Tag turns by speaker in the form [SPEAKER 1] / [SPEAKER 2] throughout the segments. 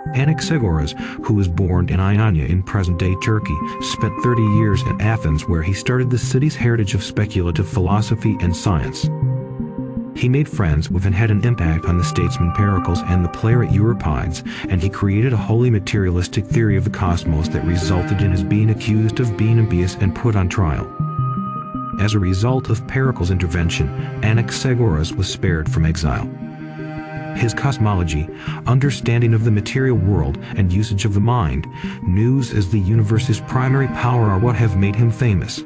[SPEAKER 1] Anaxagoras, who was born in Ionia in present-day Turkey, spent 30 years at Athens, where he started the city's heritage of speculative philosophy and science. He made friends with and had an impact on the statesman Pericles and the playwright Euripides, and he created a wholly materialistic theory of the cosmos that resulted in his being accused of being impious and put on trial. As a result of Pericles' intervention, Anaxagoras was spared from exile. His cosmology, understanding of the material world, and usage of the mind, news as the universe's primary power are what have made him famous.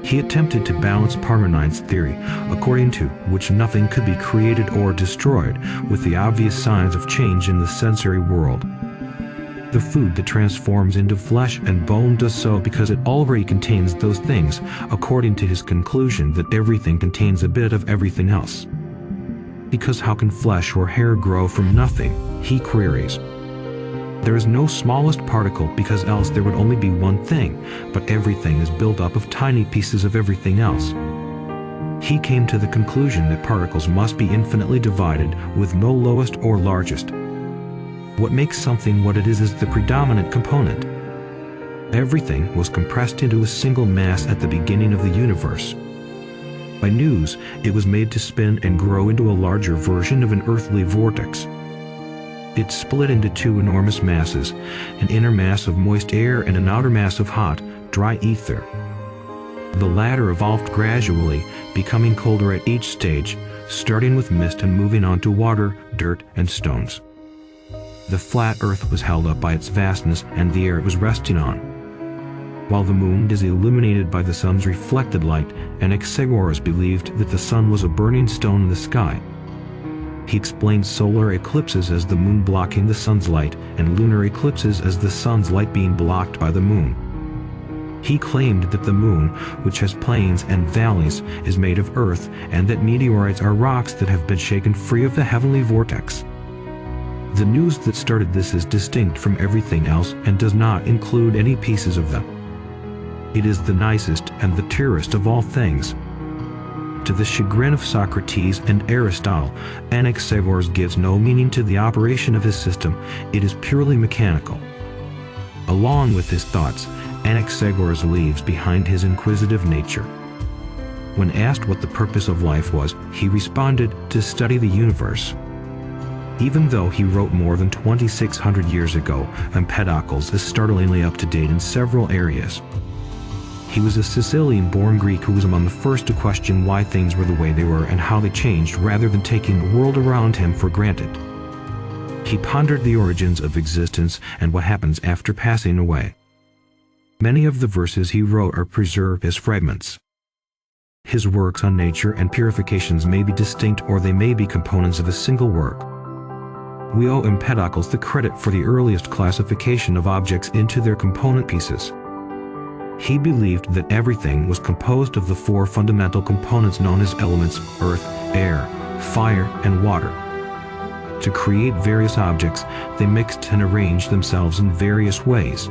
[SPEAKER 1] He attempted to balance Parmenides' theory, according to which nothing could be created or destroyed, with the obvious signs of change in the sensory world. The food that transforms into flesh and bone does so because it already contains those things, according to his conclusion that everything contains a bit of everything else. Because how can flesh or hair grow from nothing, he queries. There is no smallest particle because else there would only be one thing, but everything is built up of tiny pieces of everything else. He came to the conclusion that particles must be infinitely divided with no lowest or largest. What makes something what it is the predominant component. Everything was compressed into a single mass at the beginning of the universe. By news, it was made to spin and grow into a larger version of an earthly vortex. It split into two enormous masses, an inner mass of moist air and an outer mass of hot, dry ether. The latter evolved gradually, becoming colder at each stage, starting with mist and moving on to water, dirt, and stones. The flat earth was held up by its vastness and the air it was resting on. While the moon is illuminated by the sun's reflected light, Anaxagoras believed that the sun was a burning stone in the sky. He explained solar eclipses as the moon blocking the sun's light, and lunar eclipses as the sun's light being blocked by the moon. He claimed that the moon, which has plains and valleys, is made of earth, and that meteorites are rocks that have been shaken free of the heavenly vortex. The news that started this is distinct from everything else and does not include any pieces of them. It is the nicest and the purest of all things. To the chagrin of Socrates and Aristotle, Anaxagoras gives no meaning to the operation of his system. It is purely mechanical. Along with his thoughts, Anaxagoras leaves behind his inquisitive nature. When asked what the purpose of life was, he responded, to study the universe. Even though he wrote more than 2,600 years ago, Empedocles is startlingly up to date in several areas. He was a Sicilian-born Greek who was among the first to question why things were the way they were and how they changed rather than taking the world around him for granted. He pondered the origins of existence and what happens after passing away. Many of the verses he wrote are preserved as fragments. His works on nature and purifications may be distinct or they may be components of a single work. We owe Empedocles the credit for the earliest classification of objects into their component pieces. He believed that everything was composed of the four fundamental components known as elements: earth, air, fire, and water. To create various objects, they mixed and arranged themselves in various ways.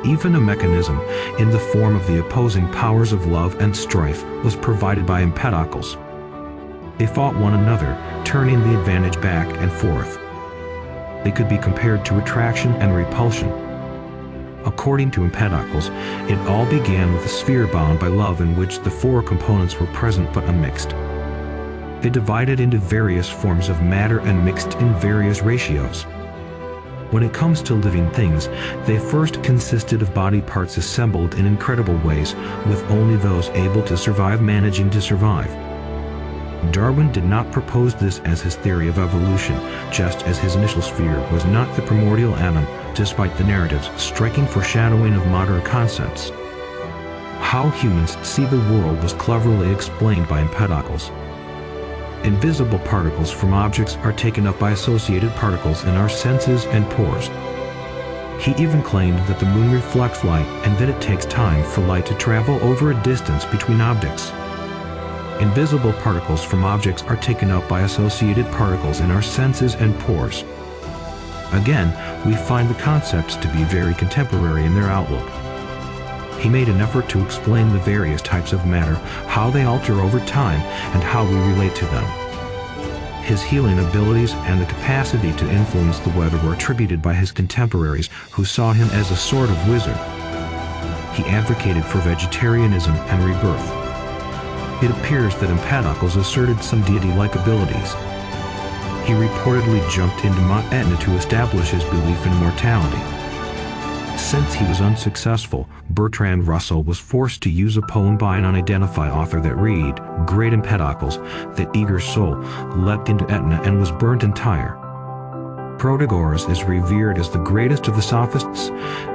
[SPEAKER 1] Even a mechanism, in the form of the opposing powers of love and strife, was provided by Empedocles. They fought one another, turning the advantage back and forth. They could be compared to attraction and repulsion. According to Empedocles, it all began with a sphere bound by love in which the four components were present but unmixed. They divided into various forms of matter and mixed in various ratios. When it comes to living things, they first consisted of body parts assembled in incredible ways, with only those able to survive managing to survive. Darwin did not propose this as his theory of evolution, just as his initial sphere was not the primordial atom, despite the narrative's striking foreshadowing of modern concepts. How humans see the world was cleverly explained by Empedocles. Invisible particles from objects are taken up by associated particles in our senses and pores. He even claimed that the moon reflects light and that it takes time for light to travel over a distance between objects. Invisible particles from objects are taken up by associated particles in our senses and pores. Again, we find the concepts to be very contemporary in their outlook. He made an effort to explain the various types of matter, how they alter over time, and how we relate to them. His healing abilities and the capacity to influence the weather were attributed by his contemporaries, who saw him as a sort of wizard. He advocated for vegetarianism and rebirth. It appears that Empedocles asserted some deity-like abilities. He reportedly jumped into Mount Etna to establish his belief in mortality. Since he was unsuccessful, Bertrand Russell was forced to use a poem by an unidentified author that read, "Great Empedocles, that eager soul, leapt into Etna and was burnt entire." Protagoras is revered as the greatest of the sophists,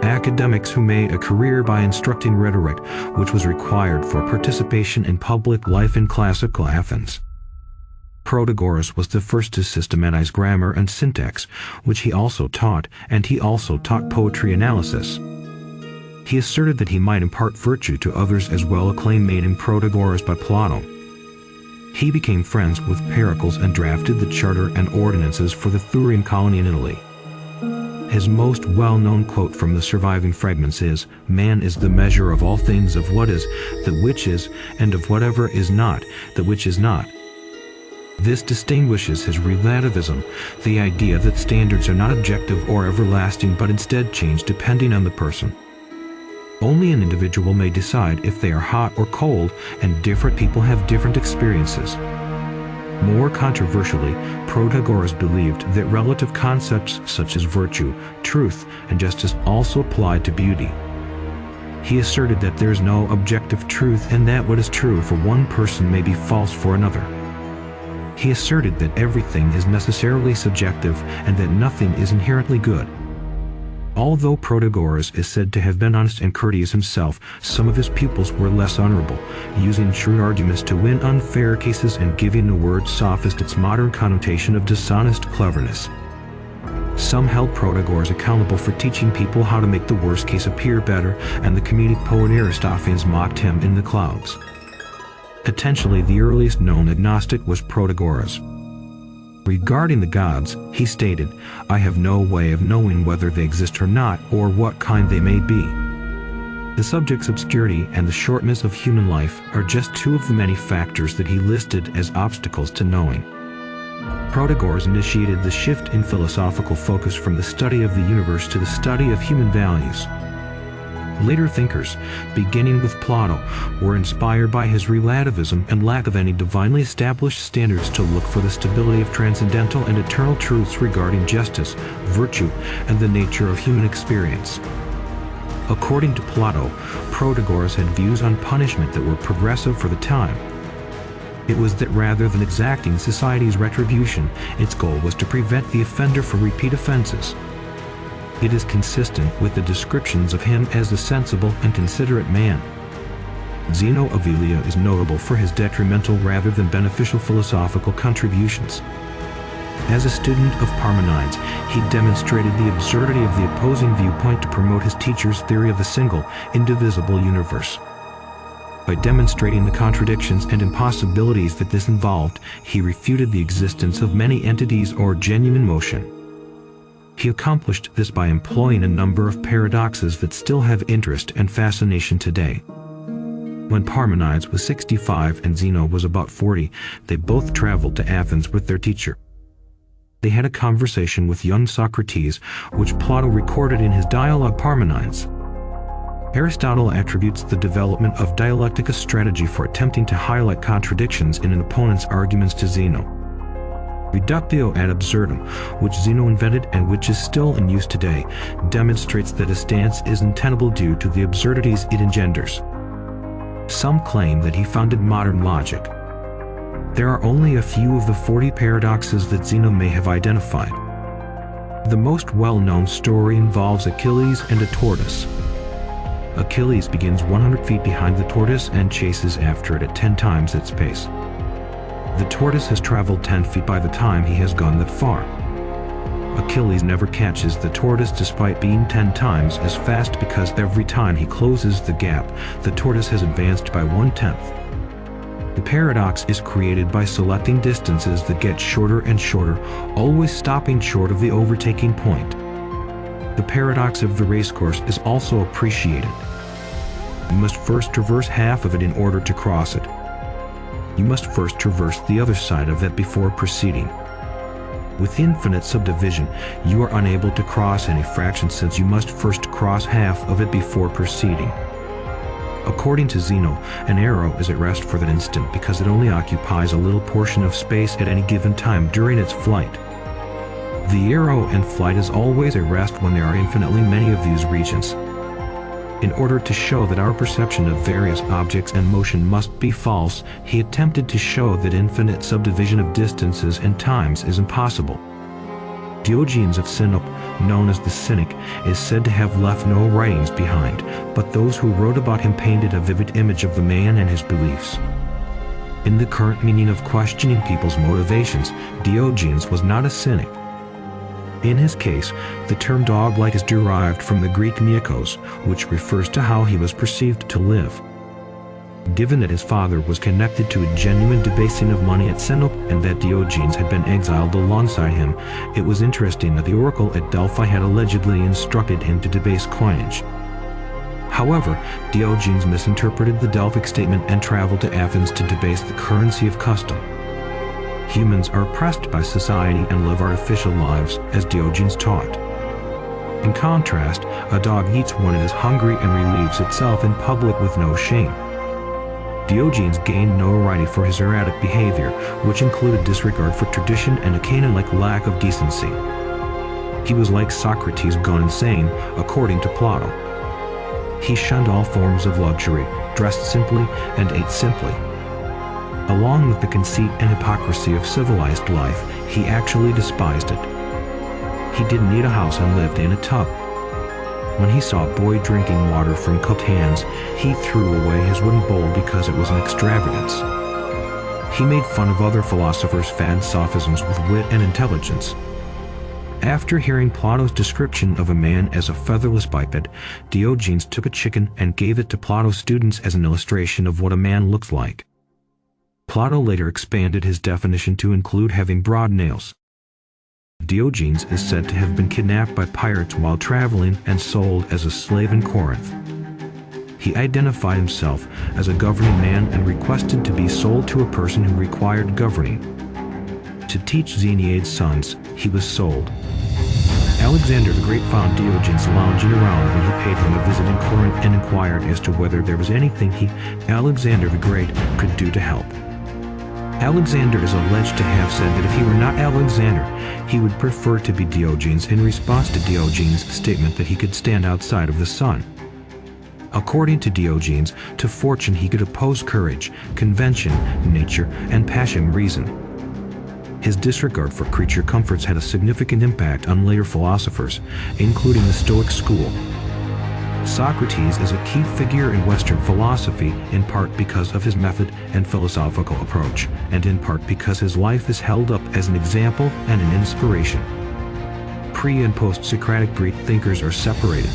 [SPEAKER 1] academics who made a career by instructing rhetoric, which was required for participation in public life in classical Athens. Protagoras was the first to systematize grammar and syntax, which he also taught, and he also taught poetry analysis. He asserted that he might impart virtue to others as well, a claim made in Protagoras by Plato. He became friends with Pericles and drafted the charter and ordinances for the Thurian colony in Italy. His most well-known quote from the surviving fragments is, "Man is the measure of all things, of what is, that which is, and of whatever is not, that which is not." This distinguishes his relativism, the idea that standards are not objective or everlasting but instead change depending on the person. Only an individual may decide if they are hot or cold, and different people have different experiences. More controversially, Protagoras believed that relative concepts such as virtue, truth, and justice also applied to beauty. He asserted that there is no objective truth and that what is true for one person may be false for another. He asserted that everything is necessarily subjective and that nothing is inherently good. Although Protagoras is said to have been honest and courteous himself, some of his pupils were less honorable, using shrewd arguments to win unfair cases and giving the word sophist its modern connotation of dishonest cleverness. Some held Protagoras accountable for teaching people how to make the worst case appear better, and the comedic poet Aristophanes mocked him in the clouds. Potentially the earliest known agnostic was Protagoras. Regarding the gods, he stated, "I have no way of knowing whether they exist or not, or what kind they may be." The subject's obscurity and the shortness of human life are just two of the many factors that he listed as obstacles to knowing. Protagoras initiated the shift in philosophical focus from the study of the universe to the study of human values. Later thinkers, beginning with Plato, were inspired by his relativism and lack of any divinely established standards to look for the stability of transcendental and eternal truths regarding justice, virtue, and the nature of human experience. According to Plato, Protagoras had views on punishment that were progressive for the time. It was that rather than exacting society's retribution, its goal was to prevent the offender from repeat offenses. It is consistent with the descriptions of him as a sensible and considerate man. Zeno of Elea is notable for his detrimental rather than beneficial philosophical contributions. As a student of Parmenides, he demonstrated the absurdity of the opposing viewpoint to promote his teacher's theory of the single, indivisible universe. By demonstrating the contradictions and impossibilities that this involved, he refuted the existence of many entities or genuine motion. He accomplished this by employing a number of paradoxes that still have interest and fascination today. When Parmenides was 65 and Zeno was about 40, they both traveled to Athens with their teacher. They had a conversation with young Socrates, which Plato recorded in his dialogue Parmenides. Aristotle attributes the development of dialectic a strategy for attempting to highlight contradictions in an opponent's arguments to Zeno. Reductio ad absurdum, which Zeno invented and which is still in use today, demonstrates that a stance is untenable due to the absurdities it engenders. Some claim that he founded modern logic. There are only a few of the 40 paradoxes that Zeno may have identified. The most well-known story involves Achilles and a tortoise. Achilles begins 100 feet behind the tortoise and chases after it at 10 times its pace. The tortoise has traveled 10 feet by the time he has gone that far. Achilles never catches the tortoise despite being 10 times as fast because every time he closes the gap, the tortoise has advanced by 1/10. The paradox is created by selecting distances that get shorter and shorter, always stopping short of the overtaking point. The paradox of the racecourse is also appreciated. You must first traverse half of it in order to cross it. you must first traverse the other side of it before proceeding. With infinite subdivision, you are unable to cross any fraction since you must first cross half of it before proceeding. According to Zeno, an arrow is at rest for that instant because it only occupies a little portion of space at any given time during its flight. The arrow in flight is always at rest when there are infinitely many of these regions. In order to show that our perception of various objects and motion must be false, he attempted to show that infinite subdivision of distances and times is impossible. Diogenes of Sinope, known as the Cynic, is said to have left no writings behind, but those who wrote about him painted a vivid image of the man and his beliefs. In the current meaning of questioning people's motivations, Diogenes was not a cynic. In his case, the term dog-like is derived from the Greek neikos, which refers to how he was perceived to live. Given that his father was connected to a genuine debasing of money at Sinope and that Diogenes had been exiled alongside him, it was interesting that the oracle at Delphi had allegedly instructed him to debase coinage. However, Diogenes misinterpreted the Delphic statement and traveled to Athens to debase the currency of custom. Humans are oppressed by society and live artificial lives, as Diogenes taught. In contrast, a dog eats when it is hungry and relieves itself in public with no shame. Diogenes gained notoriety for his erratic behavior, which included disregard for tradition and a Canaan-like lack of decency. He was like Socrates gone insane, according to Plato. He shunned all forms of luxury, dressed simply, and ate simply. Along with the conceit and hypocrisy of civilized life, he actually despised it. He didn't need a house and lived in a tub. When he saw a boy drinking water from cupped hands, he threw away his wooden bowl because it was an extravagance. He made fun of other philosophers' fad sophisms with wit and intelligence. After hearing Plato's description of a man as a featherless biped, Diogenes took a chicken and gave it to Plato's students as an illustration of what a man looks like. Plato later expanded his definition to include having broad nails. Diogenes is said to have been kidnapped by pirates while traveling and sold as a slave in Corinth. He identified himself as a governing man and requested to be sold to a person who required governing. To teach Xeniad's sons, he was sold. Alexander the Great found Diogenes lounging around when he paid him a visit in Corinth and inquired as to whether there was anything he, Alexander the Great, could do to help. Alexander is alleged to have said that if he were not Alexander, he would prefer to be Diogenes in response to Diogenes' statement that he could stand outside of the sun. According to Diogenes, to fortune he could oppose courage, convention, nature, and passion reason. His disregard for creature comforts had a significant impact on later philosophers, including the Stoic school. Socrates is a key figure in Western philosophy, in part because of his method and philosophical approach, and in part because his life is held up as an example and an inspiration. Pre- and post-Socratic Greek thinkers are separated.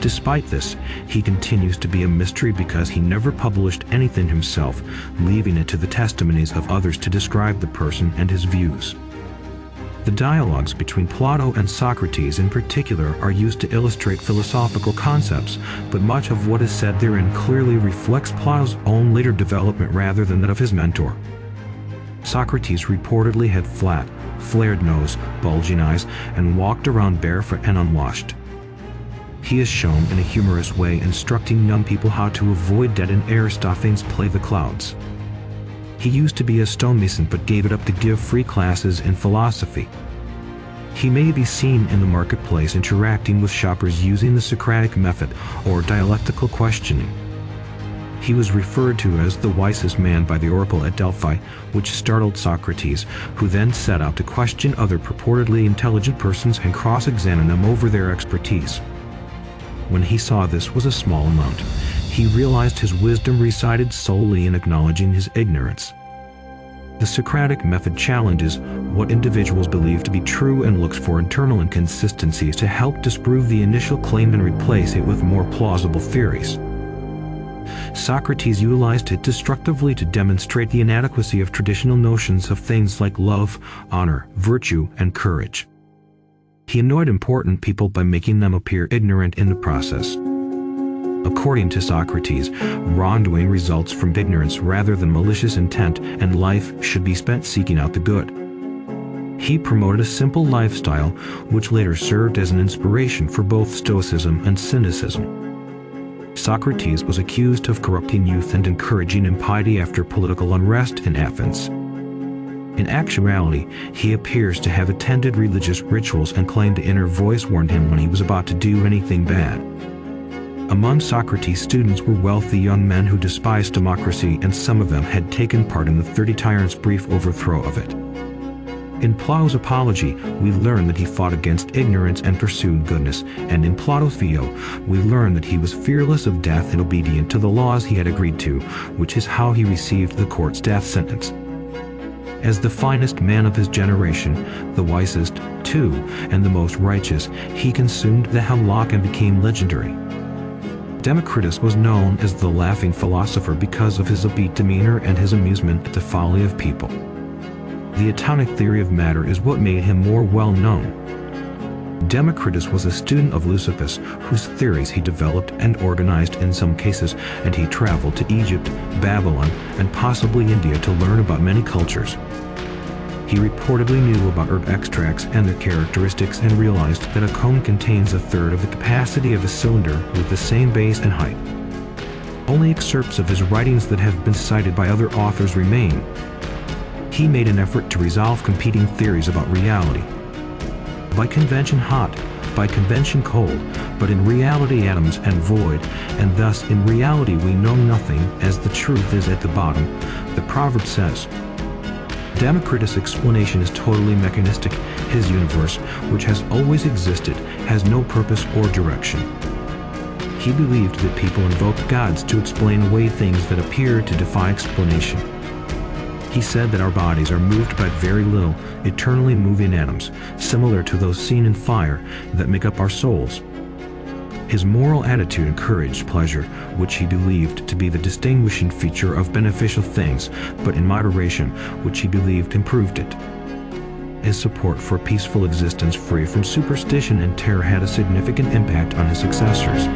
[SPEAKER 1] Despite this, he continues to be a mystery because he never published anything himself, leaving it to the testimonies of others to describe the person and his views. The dialogues between Plato and Socrates in particular are used to illustrate philosophical concepts, but much of what is said therein clearly reflects Plato's own later development rather than that of his mentor. Socrates reportedly had flat, flared nose, bulging eyes, and walked around barefoot and unwashed. He is shown in a humorous way instructing young people how to avoid debt in Aristophanes' play The Clouds. He used to be a stonemason but gave it up to give free classes in philosophy. He may be seen in the marketplace interacting with shoppers using the Socratic method or dialectical questioning. He was referred to as the wisest man by the oracle at Delphi, which startled Socrates, who then set out to question other purportedly intelligent persons and cross-examine them over their expertise. When he saw this was a small amount, he realized his wisdom resided solely in acknowledging his ignorance. The Socratic method challenges what individuals believe to be true and looks for internal inconsistencies to help disprove the initial claim and replace it with more plausible theories. Socrates utilized it destructively to demonstrate the inadequacy of traditional notions of things like love, honor, virtue, and courage. He annoyed important people by making them appear ignorant in the process. According to Socrates, wrongdoing results from ignorance rather than malicious intent, and life should be spent seeking out the good. He promoted a simple lifestyle, which later served as an inspiration for both Stoicism and Cynicism. Socrates was accused of corrupting youth and encouraging impiety after political unrest in Athens. In actuality, he appears to have attended religious rituals and claimed an inner voice warned him when he was about to do anything bad. Among Socrates' students were wealthy young men who despised democracy, and some of them had taken part in the 30 Tyrants' brief overthrow of it. In Plato's Apology, we learn that he fought against ignorance and pursued goodness, and in Plato's Theo, we learn that he was fearless of death and obedient to the laws he had agreed to, which is how he received the court's death sentence. As the finest man of his generation, the wisest, too, and the most righteous, he consumed the hemlock and became legendary. Democritus was known as the laughing philosopher because of his upbeat demeanor and his amusement at the folly of people. The atomic theory of matter is what made him more well known. Democritus was a student of Leucippus, whose theories he developed and organized in some cases, and he traveled to Egypt, Babylon, and possibly India to learn about many cultures. He reportedly knew about herb extracts and their characteristics and realized that a cone contains a third of the capacity of a cylinder with the same base and height. Only excerpts of his writings that have been cited by other authors remain. He made an effort to resolve competing theories about reality. By convention hot, by convention cold, but in reality atoms and void, and thus in reality we know nothing, as the truth is at the bottom, the proverb says. Democritus' explanation is totally mechanistic. His universe, which has always existed, has no purpose or direction. He believed that people invoked gods to explain away things that appear to defy explanation. He said that our bodies are moved by very little, eternally moving atoms, similar to those seen in fire, that make up our souls. His moral attitude encouraged pleasure, which he believed to be the distinguishing feature of beneficial things, but in moderation, which he believed improved it. His support for a peaceful existence free from superstition and terror had a significant impact on his successors.